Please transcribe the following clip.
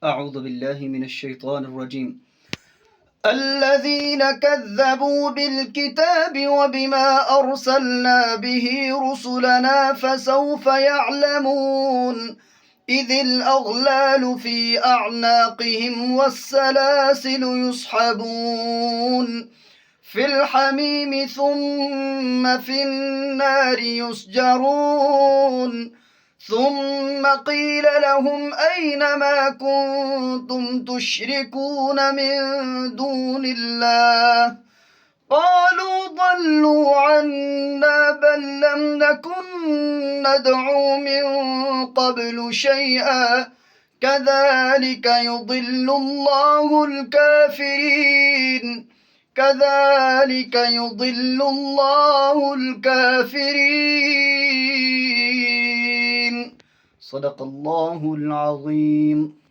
أعوذ بالله من الشيطان الرجيم. الذين كذبوا بالكتاب وبما أرسلنا به رسلنا فسوف يعلمون إذ الأغلال في أعناقهم والسلاسل يسحبون في الحميم ثم في النار يسجرون ثم قيل لهم أين ما كنتم تشركون من دون الله قالوا ضلوا عنا بل لم نكن ندعو من قبل شيئا كذلك يضل الله الكافرين. صدق الله العظيم.